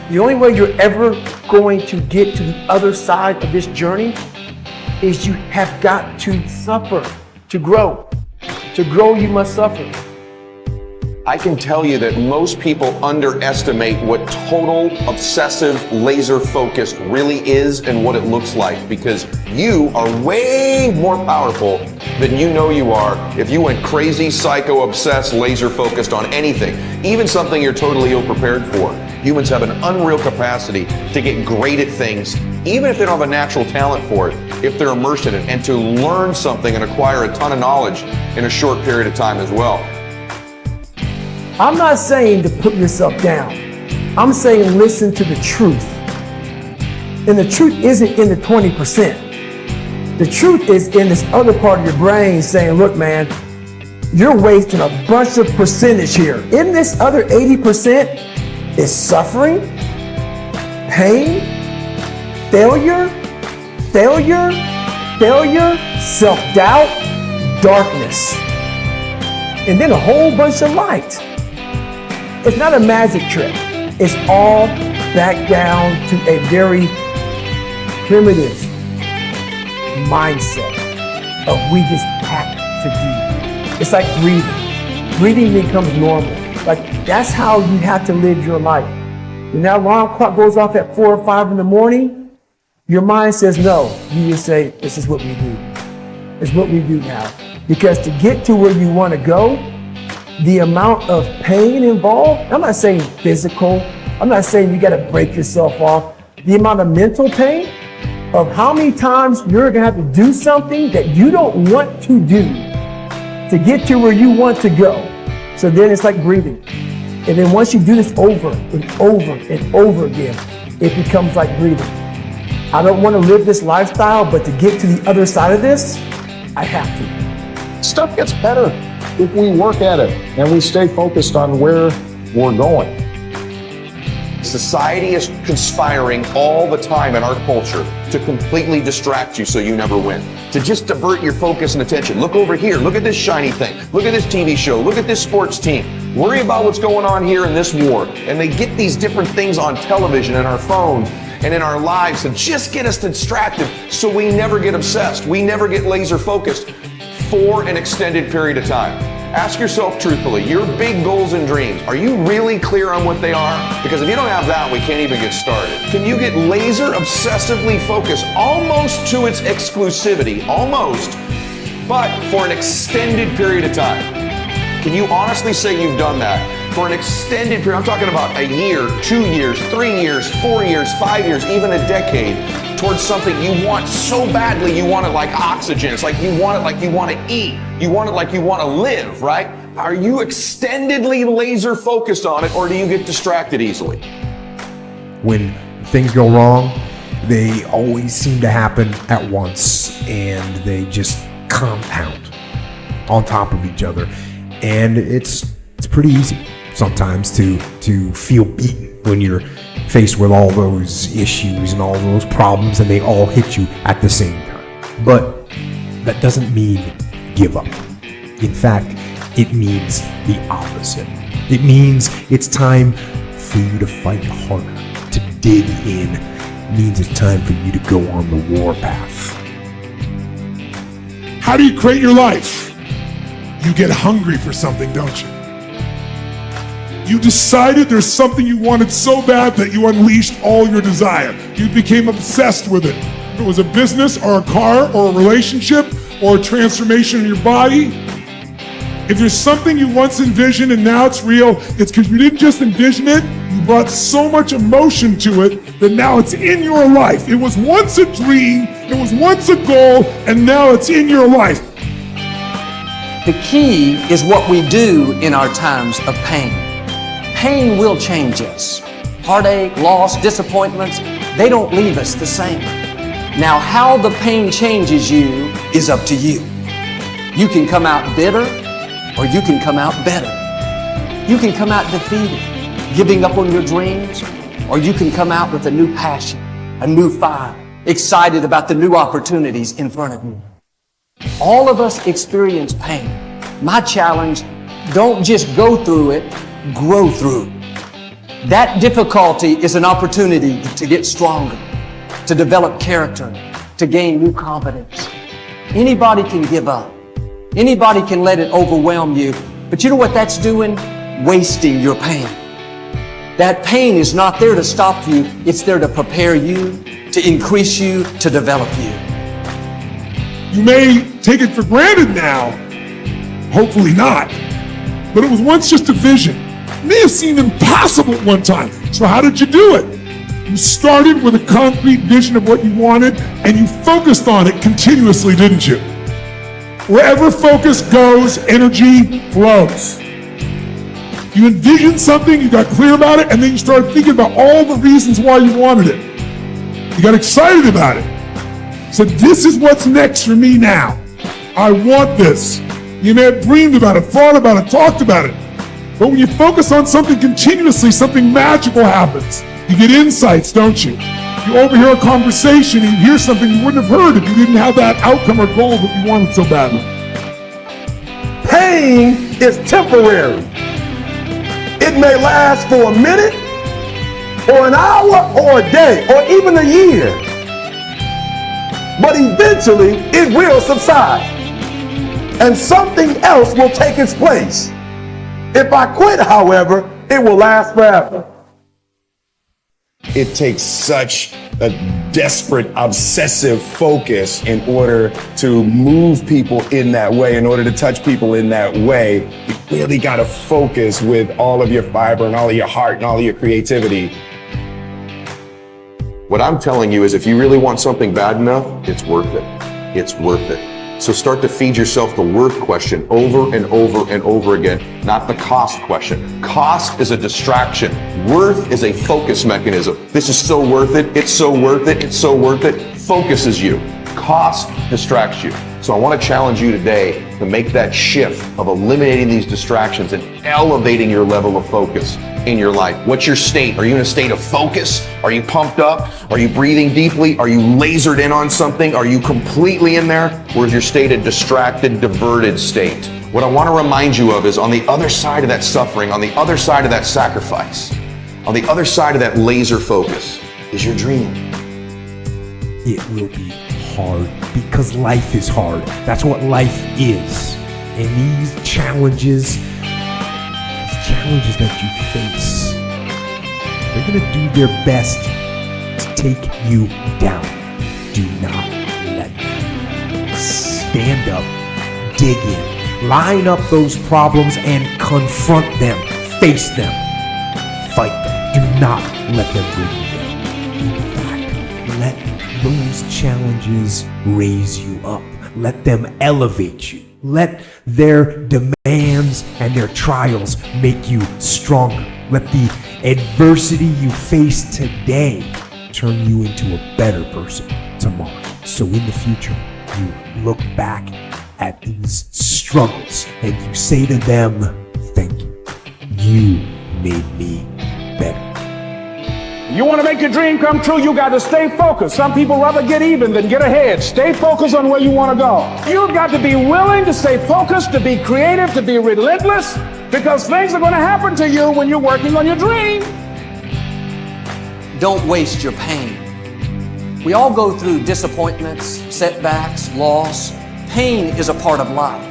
The only way you're ever going to get to the other side of this journey is you have got to suffer to grow. To grow, you must suffer. I can tell you that most people underestimate what total obsessive laser focus really is and what it looks like, because you are way more powerful than you know you are if you went crazy, psycho, obsessed, laser focused on anything, even something you're totally ill-prepared for. Humans have an unreal capacity to get great at things, even if they don't have a natural talent for it, if they're immersed in it, and to learn something and acquire a ton of knowledge in a short period of time as well. I'm not saying to put yourself down. I'm saying listen to the truth. And the truth isn't in the 20%. The truth is in this other part of your brain saying, look, man, you're wasting a bunch of percentage here. In this other 80% is suffering, pain, failure, self-doubt, darkness, and then a whole bunch of light. It's not a magic trick. It's all back down to a very primitive mindset of we just have to do. It's like breathing. Breathing becomes normal. Like that's how you have to live your life. When that alarm clock goes off at 4 or 5 in the morning, your mind says no. You just say, this is what we do. It's what we do now. Because to get to where you want to go, the amount of pain involved, I'm not saying physical, I'm not saying you got to break yourself off. The amount of mental pain of how many times you're going to have to do something that you don't want to do to get to where you want to go. So then it's like breathing. And then once you do this over and over and over again, it becomes like breathing. I don't want to live this lifestyle, but to get to the other side of this, I have to. Stuff gets better if we work at it and we stay focused on where we're going. Society is conspiring all the time in our culture to completely distract you so you never win. To just divert your focus and attention. Look over here, look at this shiny thing, look at this TV show, look at this sports team. Worry about what's going on here in this war. And they get these different things on television and our phones and in our lives to just get us distracted so we never get obsessed. We never get laser focused for an extended period of time. Ask yourself truthfully, your big goals and dreams, are you really clear on what they are? Because if you don't have that, we can't even get started. Can you get laser obsessively focused almost to its exclusivity, almost, but for an extended period of time? Can you honestly say you've done that for an extended period? I'm talking about a year, 2 years, 3 years, 4 years, 5 years, even a decade, towards something you want so badly. You want it like oxygen. It's like you want it like you want to eat. You want it like you want to live, right? Are you extendedly laser focused on it, or do you get distracted easily? When things go wrong, they always seem to happen at once, and they just compound on top of each other. And it's pretty easy sometimes to feel beaten when you're faced with all those issues and all those problems, and they all hit you at the same time. But that doesn't mean give up. In fact, it means the opposite. It means it's time for you to fight harder, to dig in. It means it's time for you to go on the war path. How do you create your life? You get hungry for something, don't you? You decided there's something you wanted so bad that you unleashed all your desire. You became obsessed with it. If it was a business or a car or a relationship or a transformation in your body, if there's something you once envisioned and now it's real, it's because you didn't just envision it, you brought so much emotion to it that now it's in your life. It was once a dream, it was once a goal, and now it's in your life. The key is what we do in our times of pain. Pain will change us. Heartache, loss, disappointments, they don't leave us the same. Now, how the pain changes you is up to you. You can come out bitter, or you can come out better. You can come out defeated, giving up on your dreams, or you can come out with a new passion, a new fire, excited about the new opportunities in front of you. All of us experience pain. My challenge, don't just go through it, grow through it. That difficulty is an opportunity to get stronger, to develop character, to gain new confidence. Anybody can give up. Anybody can let it overwhelm you. But you know what that's doing? Wasting your pain. That pain is not there to stop you. It's there to prepare you, to increase you, to develop you. You may take it for granted now, hopefully not, but it was once just a vision. It may have seemed impossible at one time. So how did you do it? You started with a concrete vision of what you wanted and you focused on it continuously, didn't you? Wherever focus goes, energy flows. You envisioned something, you got clear about it, and then you started thinking about all the reasons why you wanted it. You got excited about it. Said, this is what's next for me now. I want this. You may have dreamed about it, thought about it, talked about it. But when you focus on something continuously, something magical happens. You get insights, don't you? You overhear a conversation and you hear something you wouldn't have heard if you didn't have that outcome or goal that you wanted so badly. Pain is temporary. It may last for a minute, or an hour, or a day, or even a year. But eventually, it will subside. And something else will take its place. If I quit, however, it will last forever. It takes such a desperate, obsessive focus in order to move people in that way, in order to touch people in that way. You really got to focus with all of your fiber and all of your heart and all of your creativity. What I'm telling you is if you really want something bad enough, it's worth it. It's worth it. So start to feed yourself the worth question over and over and over again, not the cost question. Cost is a distraction. Worth is a focus mechanism. This is so worth it. It's so worth it. It's so worth it. Focuses you. Cost distracts you. So I want to challenge you today to make that shift of eliminating these distractions and elevating your level of focus in your life. What's your state? Are you in a state of focus? Are you pumped up? Are you breathing deeply? Are you lasered in on something? Are you completely in there? Or is your state a distracted, diverted state? What I want to remind you of is on the other side of that suffering, on the other side of that sacrifice, on the other side of that laser focus is your dream. It will be hard because life is hard. That's what life is. And these challenges that you face, they're going to do their best to take you down. Do not let them. Stand up, dig in, line up those problems and confront them, face them, fight them. Do not let them bring you down. In fact, let those challenges raise you up. Let them elevate you. Let their demands and their trials make you stronger. Let the adversity you face today turn you into a better person tomorrow. So in the future, you look back at these struggles and you say to them, thank you. You made me better. You want to make your dream come true, you got to stay focused. Some people rather get even than get ahead. Stay focused on where you want to go. You've got to be willing to stay focused, to be creative, to be relentless, because things are going to happen to you when you're working on your dream. Don't waste your pain. We all go through disappointments, setbacks, loss. Pain is a part of life.